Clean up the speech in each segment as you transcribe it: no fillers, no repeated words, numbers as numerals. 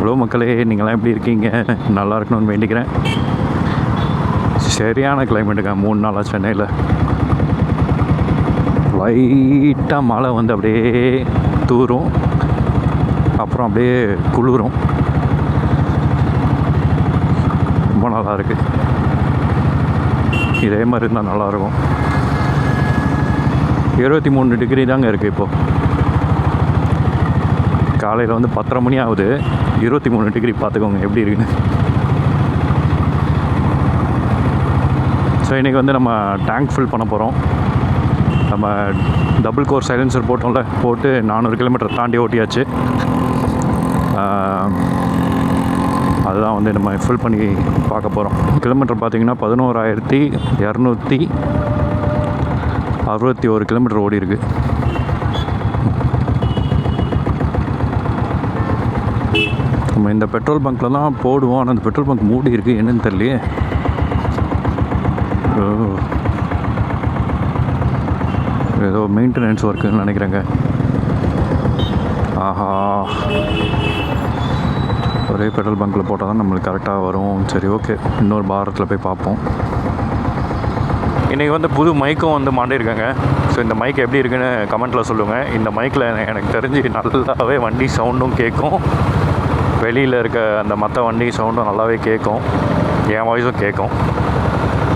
Hello மக்களே, நீங்களாம் எப்படி இருக்கீங்க? நல்லா இருக்கணும்னு வேண்டிக்கிறேன். சரியான கிளைமேட்டுங்க 3 நாளாக சென்னையில். லைட்டாக மழை வந்து அப்படியே தூரும், அப்புறம் அப்படியே குளிரும். ரொம்ப நல்லா இருக்குது. இதே மாதிரி இருந்தால் நல்லாயிருக்கும். 23 டிகிரி தாங்க இருக்குது இப்போது. காலையில் வந்து 10:30 மணி ஆகுது, 23 டிகிரி. பார்த்துக்கோங்க எப்படி இருக்குன்னு. ஸோ இன்றைக்கி வந்து நம்ம டேங்க் ஃபில் பண்ண போகிறோம். நம்ம டபுள் கோர் சைலன்சர் போட்டோம்ல, போட்டு 400 கிலோமீட்டர் தாண்டி ஓட்டியாச்சு. அதுதான் வந்து நம்ம ஃபில் பண்ணி பார்க்க போகிறோம். கிலோமீட்டர் பார்த்திங்கன்னா 11,261 கிலோமீட்டர் ஓடி இருக்குது. நம்ம இந்த பெட்ரோல் பங்க்கில் தான் போடுவோம், ஆனால் அந்த பெட்ரோல் பங்க் மூடி இருக்குது, என்னன்னு தெரியலையே. ஏதோ மெயின்டெனன்ஸ் ஒர்க்குன்னு நினைக்கிறேங்க. ஆஹா, ஒரே பெட்ரோல் பங்க்கில் போட்டால் தான் நம்மளுக்கு கரெக்டாக வரும். சரி, ஓகே, இன்னொரு பாரத்தில் போய் பார்ப்போம். இன்றைக்கி வந்து புது மைக்கும் வந்து மாட்டியிருக்காங்க. ஸோ இந்த மைக் எப்படி இருக்குன்னு கமெண்ட்டில் சொல்லுங்கள். இந்த மைக்கில் எனக்கு தெரிஞ்சு நல்லாவே வண்டி சவுண்டும் கேட்கும், வெளியில் இருக்க அந்த மற்ற வண்டி சவுண்டும் நல்லாவே கேட்கும், என் வாய்ஸும் கேட்கும்.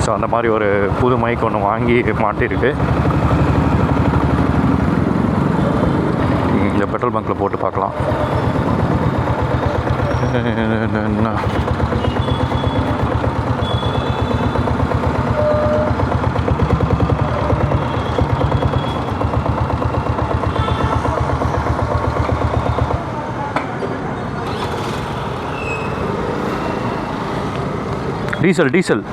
ஸோ அந்த மாதிரி ஒரு புது மைக் ஒன்று வாங்கி மாட்டியிருக்கு. இந்த பெட்ரோல் பங்க்கில் போட்டு பார்க்கலாம். டீசல் டீசலா?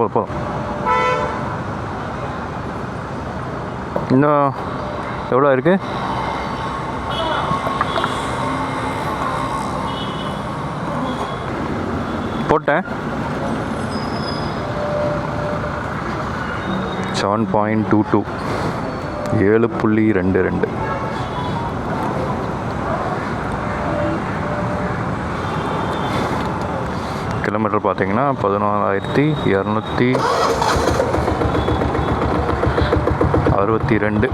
போதும். இன்னும் எவ்வளோ இருக்குது? போட்டேன். 7.22 7.22. கிலோமீட்டர் பார்த்தீங்கன்னா 14,262.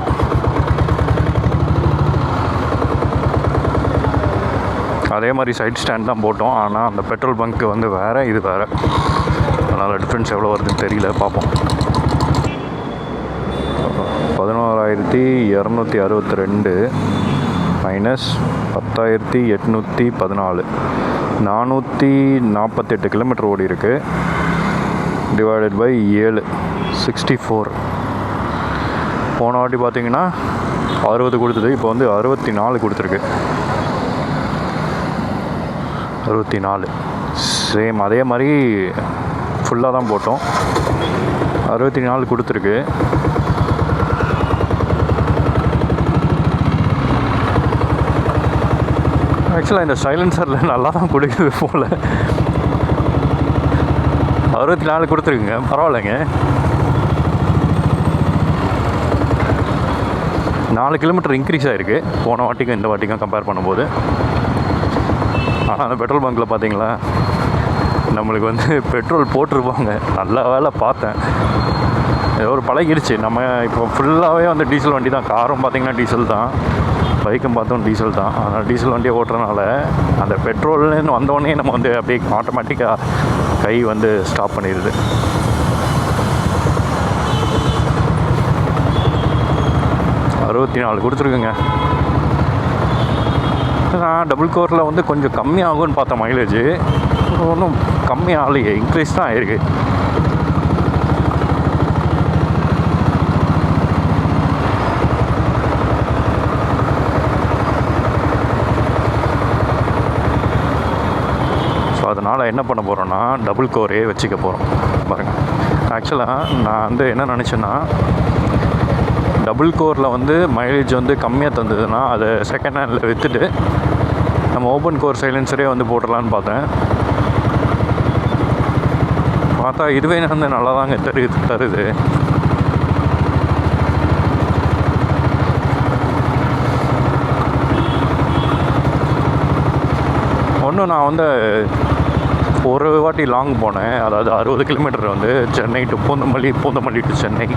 அதே மாதிரி சைட் ஸ்டாண்ட் தான் போட்டோம், ஆனால் அந்த பெட்ரோல் பங்க்கு வந்து வேறு, இது வேறு. அதனால் டிஃப்ரென்ஸ் எவ்வளோ வருதுன்னு தெரியல, பார்ப்போம். 11,262 மைனஸ் 10,814, 448 கிலோமீட்டர் ஓடி இருக்குது. Divided by 7, 64. போன வாட்டி பார்த்தீங்கன்னா 60 கொடுத்தது, இப்போ வந்து 64 கொடுத்துருக்கு. 64 சேம். அதே மாதிரி ஃபுல்லாக தான் போட்டோம், 64 கொடுத்துருக்கு. ஆக்சுவலாக இந்த சைலன்சரில் நல்லா தான் கொடுக்குது போல். 64 கொடுத்துருக்குங்க, பரவாயில்லைங்க. 4 கிலோமீட்டர் இன்க்ரீஸ் ஆகிருக்கு போன வாட்டிக்கும் இந்த வாட்டிக்கும் கம்பேர் பண்ணும்போது. ஆனால் அந்த பெட்ரோல் பங்க்கில் பார்த்தீங்களா, நம்மளுக்கு வந்து பெட்ரோல் போட்டிருப்பாங்க. நல்ல வேலை பார்த்தேன், ஏதோ ஒரு பழகிடுச்சு. நம்ம இப்போ ஃபுல்லாகவே வந்து டீசல் வண்டி தான். காரும் பார்த்திங்கன்னா டீசல் தான், பைக்கும் பார்த்தோம் டீசல் தான். அதனால் டீசல் வண்டியை ஓட்டுறதுனால அந்த பெட்ரோல்னு வந்தோடனே நம்ம வந்து அப்படியே ஆட்டோமேட்டிக்காக கை வந்து ஸ்டாப் பண்ணிடுது. $64 கொடுத்துருக்குங்க. நான் டபுள் கோரில் வந்து கொஞ்சம் கம்மியாகும்னு பார்த்தேன் மைலேஜ், ஒன்றும் கம்மியாகலையே, இன்க்ரீஸ் தான் ஆகிருக்கு. அதனால் என்ன பண்ண போகிறோன்னா டபுள் கோரே வச்சுக்க போகிறோம். பாருங்கள், ஆக்சுவலாக நான் வந்து என்ன நினச்சேன்னா, டபுள் கோரில் வந்து மைலேஜ் வந்து கம்மியாக தந்ததுன்னா அதை செகண்ட் ஹேண்டில் விற்றுட்டு நம்ம ஓப்பன் கோர் சைலன்சரே வந்து போட்டுடலான்னு பார்த்தா இதுவே வந்து நல்லா தாங்க தருது. ஒன்றும் நான் வந்து ஒரு வாட்டி லாங் போனேன், அதாவது 60 கிலோமீட்டர் வந்து சென்னை டு பூந்தமல்லி டு சென்னை.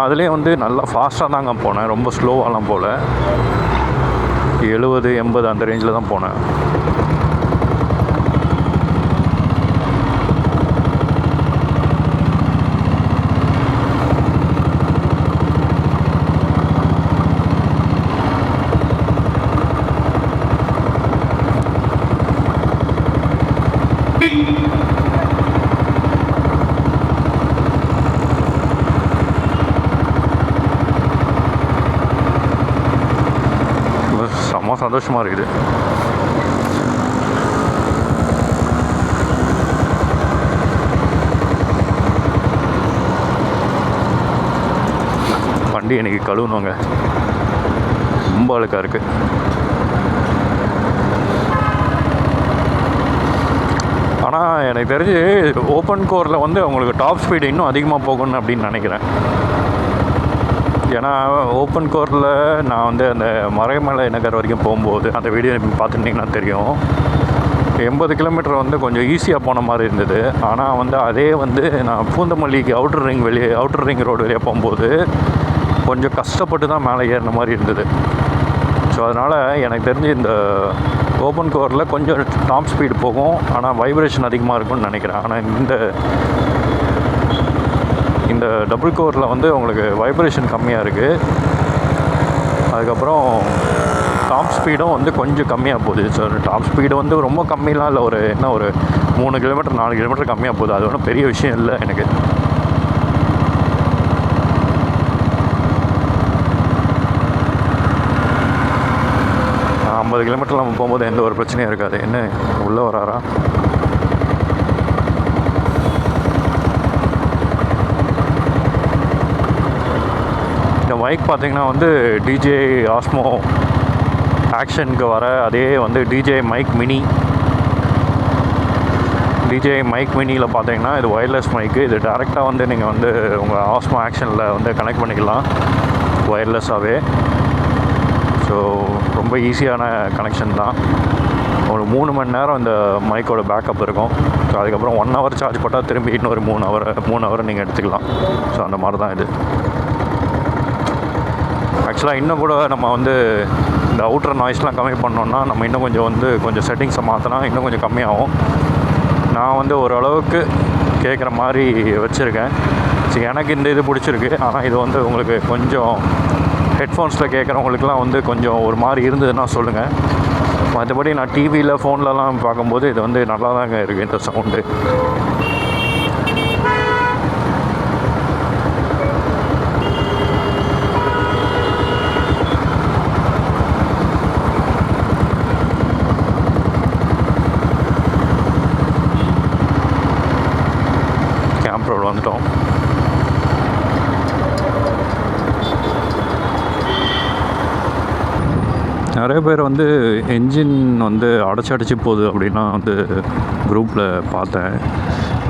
அதுலேயே வந்து நல்லா ஃபாஸ்ட்டாக தாங்க போனேன், ரொம்ப ஸ்லோவாலாம் போகல. 70-80 அந்த ரேஞ்சில் தான் போனேன். செம்ம சந்தோஷமாக இருக்குது. வண்டி எனக்கு கழுவணுங்க, ரொம்ப அழுக்காக இருக்குது. ஆனால் எனக்கு தெரிஞ்சு ஓப்பன் கோரில் வந்து உங்களுக்கு டாப் ஸ்பீடு இன்னும் அதிகமாக போகணும் அப்படின்னு நினைக்கிறேன். ஏன்னா ஓப்பன் கோரில் நான் வந்து அந்த மறைமலை நகர் வரைக்கும் போகும்போது அந்த வீடியோ பார்த்துட்டிங்கன்னா தெரியும், 80 கிலோமீட்டர் வந்து கொஞ்சம் ஈஸியாக போன மாதிரி இருந்தது. ஆனால் வந்து அதே வந்து நான் பூந்தமல்லிக்கு அவுட்டர் ரிங் ரோடு வெளியே போகும்போது கொஞ்சம் கஷ்டப்பட்டு தான் மேலே ஏறின மாதிரி இருந்தது. ஸோ அதனால் எனக்கு தெரிஞ்சு இந்த ஓப்பன் கோரில் கொஞ்சம் டாப் ஸ்பீடு போகும், ஆனால் வைப்ரேஷன் அதிகமாக இருக்கும்னு நினைக்கிறேன். ஆனால் இந்த டபுள் கோரில் வந்து உங்களுக்கு வைப்ரேஷன் கம்மியாக இருக்குது. அதுக்கப்புறம் டாப் ஸ்பீடும் வந்து கொஞ்சம் கம்மியாக போகுது. ஸோ டாப் ஸ்பீடு வந்து ரொம்ப கம்மிலாம் இல்லை, ஒரு 3 கிலோமீட்டர் 4 கிலோமீட்டர் கம்மியாக போகுது. அது ஒன்றும் பெரிய விஷயம் இல்லை எனக்கு. நான் 50 கிலோமீட்டர் நம்ம போகும்போது எந்த ஒரு பிரச்சனையும் இருக்காது. என்ன உள்ளே வராரா? இந்த மைக் பார்த்திங்கன்னா வந்து டிஜே ஆஸ்மோ ஆக்ஷனுக்கு வர அதே வந்து டிஜே மைக் மினியில் பார்த்தீங்கன்னா இது ஒயர்லெஸ் மைக்கு. இது டேரெக்டாக வந்து நீங்கள் வந்து உங்கள் ஆஸ்மோ ஆக்ஷனில் வந்து கனெக்ட் பண்ணிக்கலாம் ஒயர்லெஸ்ஸாகவே. ஸோ ரொம்ப ஈஸியான கனெக்ஷன் தான். ஒரு 3 மணி நேரம் இந்த மைக்கோட பேக்கப் இருக்கும். ஸோ அதுக்கப்புறம் 1 ஹவர் சார்ஜ் போட்டால் திரும்பி இன்னொரு 3 ஹவர் நீங்கள் எடுத்துக்கலாம். ஸோ அந்த மாதிரி தான் இது. ஆக்சுவலாக இன்னும் கூட நம்ம வந்து இந்த அவுட்டர் நாய்ஸ்லாம் கம்மி பண்ணோன்னா நம்ம இன்னும் கொஞ்சம் செட்டிங்ஸை மாற்றினா இன்னும் கொஞ்சம் கம்மியாகும். நான் வந்து ஓரளவுக்கு கேட்குற மாதிரி வச்சுருக்கேன். சரி, எனக்கு இந்த இது பிடிச்சிருக்கு. ஆனால் இது வந்து உங்களுக்கு கொஞ்சம் ஹெட்ஃபோன்ஸில் கேட்குறவங்களுக்குலாம் வந்து கொஞ்சம் ஒரு மாதிரி இருந்ததுன்னா சொல்லுங்கள். மற்றபடி நான் டிவியில் ஃபோன்லலாம் பார்க்கும்போது இது வந்து நல்லா தாங்க இருக்குது இந்த சவுண்டு. கேம்ப் ரோடு வந்துட்டோம். நிறைய பேர் வந்து என்ஜின் வந்து அடைச்சி போகுது அப்படின்னா வந்து குரூப்பில் பார்த்தேன்.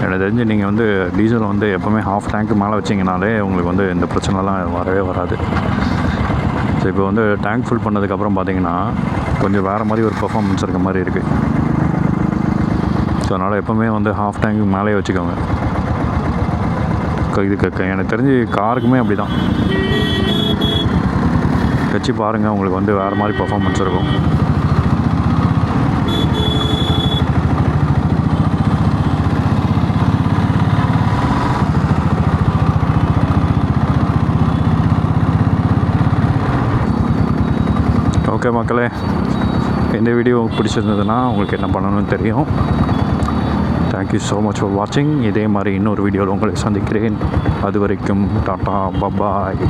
எனக்கு தெரிஞ்சு நீங்கள் வந்து டீசல் வந்து எப்போவுமே ஹாஃப் டேங்க்கு மேலே வச்சிங்கனாலே உங்களுக்கு வந்து இந்த பிரச்சனைலாம் வரவே வராது. ஸோ இப்போ வந்து டேங்க் ஃபுல் பண்ணதுக்கப்புறம் பார்த்தீங்கன்னா கொஞ்சம் வேறு மாதிரி ஒரு பர்ஃபார்மன்ஸ் இருக்க மாதிரி இருக்குது. ஸோ அதனால் எப்போவுமே வந்து ஹாஃப் டேங்க்கு மேலே வச்சுக்கோங்க. இதுக்கு எனக்கு தெரிஞ்சு காருக்குமே அப்படி தான் வச்சு பாருங்கள், உங்களுக்கு வந்து வேறு மாதிரி பர்ஃபார்மன்ஸ் இருக்கும். ஓகே மக்களே, இந்த வீடியோ பிடிச்சிருந்ததுன்னா உங்களுக்கு என்ன பண்ணணும்னு தெரியும். தேங்க்யூ ஸோ மச் ஃபார் வாட்சிங். இதே மாதிரி இன்னொரு வீடியோவில் உங்களை சந்திக்கிறேன். அது வரைக்கும் டாட்டா, பபாய்.